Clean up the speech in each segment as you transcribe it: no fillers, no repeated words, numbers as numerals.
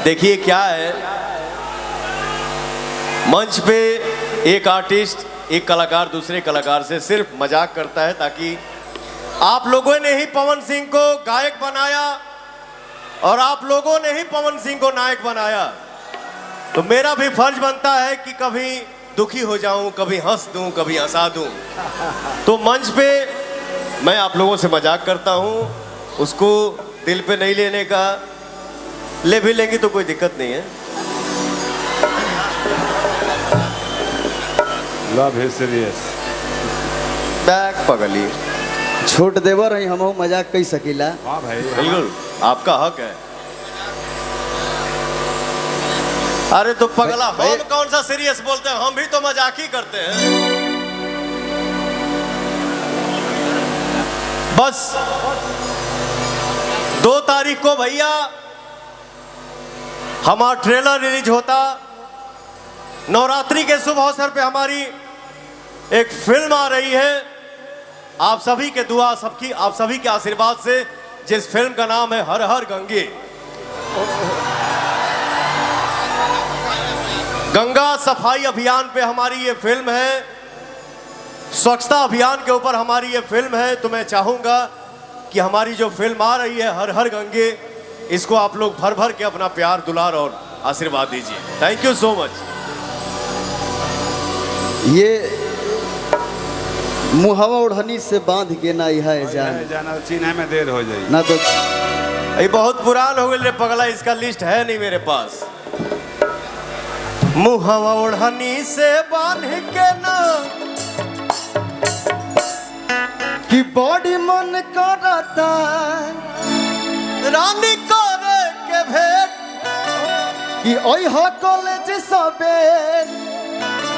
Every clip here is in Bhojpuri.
देखिए क्या है, मंच पे एक आर्टिस्ट एक कलाकार दूसरे कलाकार से सिर्फ मजाक करता है ताकि आप लोगों ने ही पवन सिंह को गायक बनाया और आप लोगों ने ही पवन सिंह को नायक बनाया, तो मेरा भी फर्ज बनता है कि कभी दुखी हो जाऊं, कभी हंस दूं, कभी हंसा दूं। तो मंच पे मैं आप लोगों से मजाक करता हूं, उसको दिल पे नहीं लेने का, ले भी लेंगे तो कोई दिक्कत नहीं है। Love is serious. बैक पगली छोट देवर है, हम मजाक कई सकीला। हाँ भाई, बिल्कुल आपका हक है। अरे तो पगला हम कौन सा सीरियस बोलते हैं, हम भी तो मजाक ही करते हैं। बस 2 तारीख को भैया हमारा ट्रेलर रिलीज होता। नवरात्रि के शुभ अवसर पे हमारी एक फिल्म आ रही है। आप सभी के दुआ, आप सभी के आशीर्वाद से, जिस फिल्म का नाम है हर हर गंगे। गंगा सफाई अभियान पे हमारी ये फिल्म है, स्वच्छता अभियान के ऊपर हमारी ये फिल्म है। तो मैं चाहूंगा कि हमारी जो फिल्म आ रही है हर हर गंगे, इसको आप लोग भर भर के अपना प्यार, दुलार और आशीर्वाद दीजिए। Thank you so much. ये मुहवा ओढ़नी से बांध के ना है जाना चीना में देर हो जाएगी ना, तो ये बहुत पुरान हो गए पगला, इसका लिस्ट है नहीं मेरे पास। मुहवा ओढ़नी से बांध के ना कि बॉडी मन करता रानी करे के भेंट कि ओह कॉलेज सबे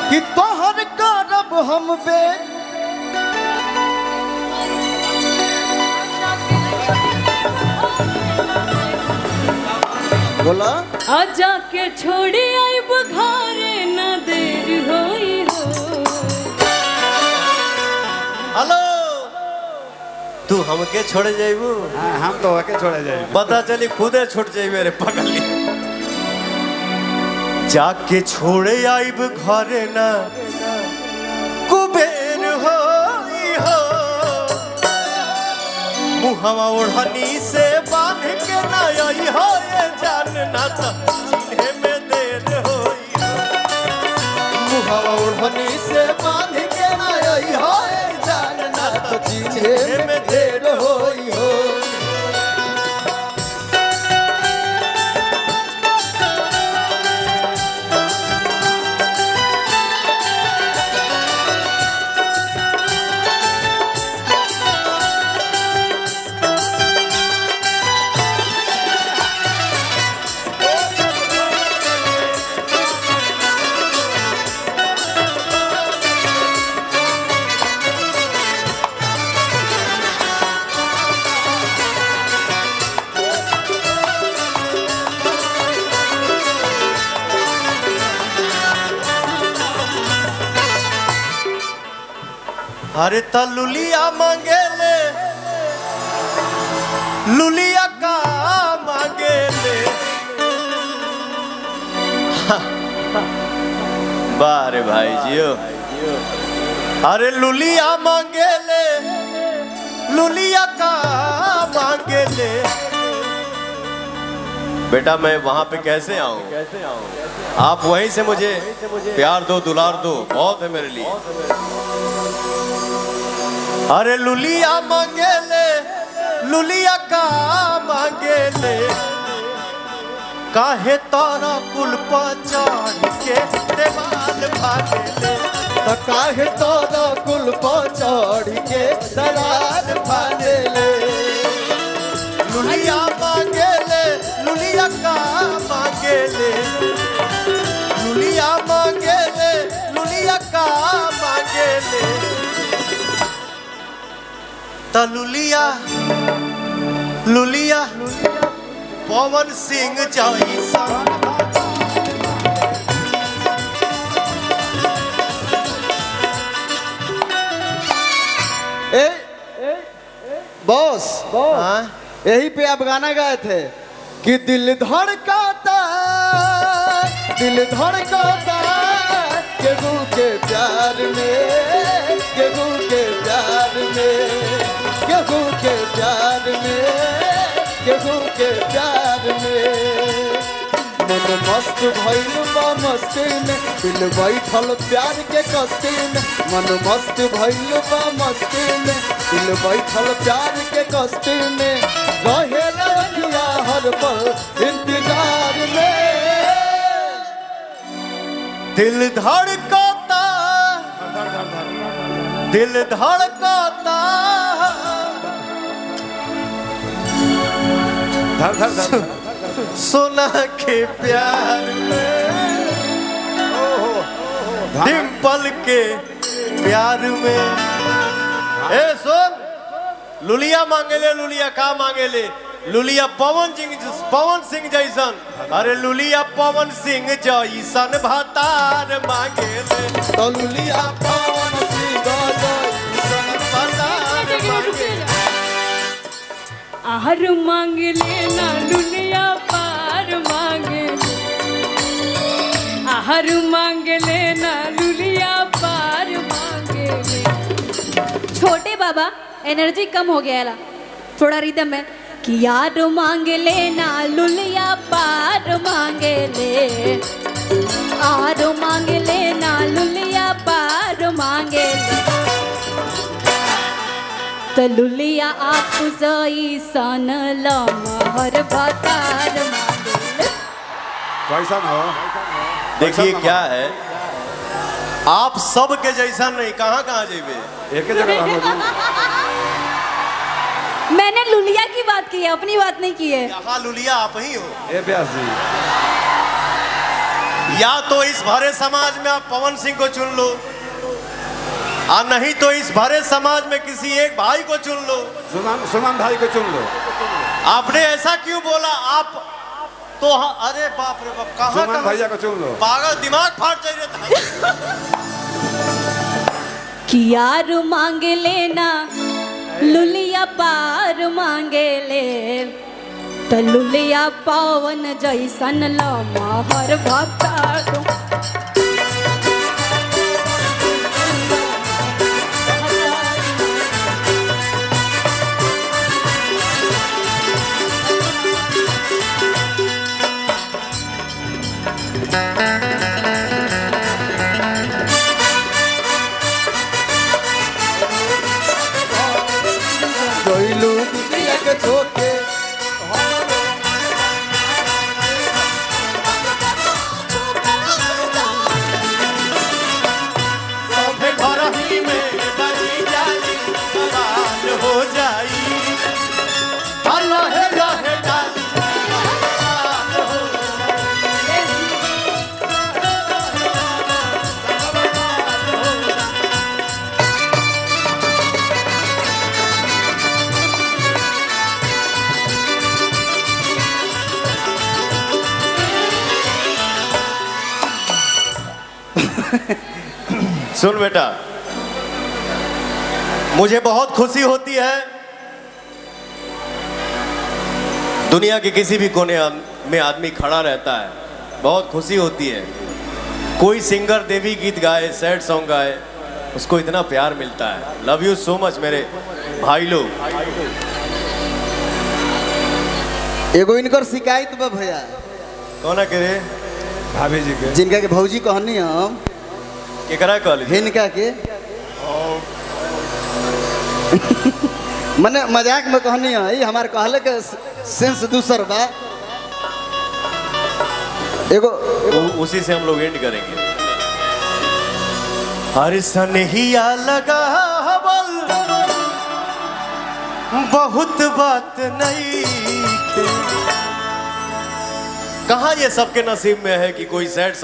कि तोहर करब हम बेट। बोला आजा के छोड़ी आई बुखारे ना देर होई हो। हेलो, तू हमके छोड़े जाइबू? हाँ, हम तो होके छोड़े जाएंगे। पता चली खुदे छूट जाई मेरे पगली। जाके छोड़े आइब घरे ना कुबेर होई हो। मुहवा ओढ़नी से बांध के ना आई हो, ये जानना तो चिन्हे में देर होई हो। मुहवा ओढ़नी से बांध के ना आई हो, ये जानना तो चिन्हे में देर होई हो। अरे ता लुलिया मांगेले, लुलिया का मांगेले। बारे भाई जियो। अरे लुलिया मांगेले, लुलिया का मांगेले। बेटा मैं वहां पे कैसे आऊं? आप वहीं से मुझे प्यार दो, दुलार दो, बहुत है मेरे लिए। अरे लुलिया मांगेले, लुलिया का मांगेले। काहे तारा कुल पर चढ़ के देवाल भागेले। तो काहे तारा कुल पर चढ़ के दरार भागेले। लुलिया मांगेले, लुलिया का मांगेले। लुलिया मांगेले, लुलिया का मांगेले। ता लुलिया, लुलिया पवन सिंह जैसा। बॉस, यही पे आप गाना गाए थे कि दिल धड़काता दिल धड़कता केहू के प्यार में, केहू के प्यार में, केहू के प्यार में, केहू के प्यार में। मन मस्त भइल बा मस्ती में, दिल बैठल प्यार के कस्ती में। मन मस्त भइल बा मस्ती में, दिल बैठल प्यार के कस्ती में। रहेला अखिया हर पल इंतजार में। दिल धड़कता, दिल धड़कता, धर धर धर सोना के प्यार में, डिम्पल के प्यार में। ए सुन, लुलिया मांगेले, लुलिया का मांगेले? लुलिया पवन सिंह जैसन। अरे लुलिया पवन सिंह जैसन भतार मांगेले। तो लुलिया पवन सिंह जैसन भतार मांगेले। आहर मांग लेना लुलिया पार मांगे, आहर मांग लेना लुलिया पार मांगे। छोटे बाबा एनर्जी कम हो गया है, थोड़ा रिदम में कि यार मांग लेना लुलिया पार मांगे ले, आर मांग लेना लुलिया पार मांगे ले। तो लुलिया आप जैसन लमहर भतार मांगे। कैसा हो? देखिए क्या है, आप सब के जैसा नहीं, कहाँ कहाँ जेबे? एक ही जगह हम मैंने लुलिया की बात की है, अपनी बात नहीं की है। यहाँ लुलिया आप ही हो। ए व्यास जी, या तो इस भरे समाज में आप पवन सिंह को चुन लो, और नहीं तो इस भरे समाज में किसी एक भाई को चुन लो। सुमन भाई को चुन लो। आपने ऐसा क्यों बोला? आप तो अरे बाप रे बाप, कहाँ सुमन भैया को चुन लो। पागल, दिमाग फाट जाएगा। कि यार मांग लेना लुलिया पार मांगे ले, तो लुलिया पवन जैसन लमहर भतार। जोइलू दुनिया के छोटे घर ही में बनी जाई, बवाल हो जाई। लहे लहे डाली, बवाल हो सुन बेटा, मुझे बहुत खुशी होती है, दुनिया के किसी भी कोने में आदमी खड़ा रहता है, बहुत खुशी होती है। कोई सिंगर देवी गीत गाए, सैड सॉन्ग गाए, उसको इतना प्यार मिलता है। लव यू सो मच मेरे भाई लोग। एगो इनकर शिकायत बा भैया, कौन है करे? भाभी जी के। जिनका के भौजी कहनी हम केकरा कहली? हिनका के मने मजाक में कहनी है, हमारे कहले के सेंस दूसर बा। एगो उसी से हम लोग एंड करेंगे। हर सनहिया लगा हवल, बहुत बात नहीं थी। कहाँ ये सबके नसीब में है कि कोई सैड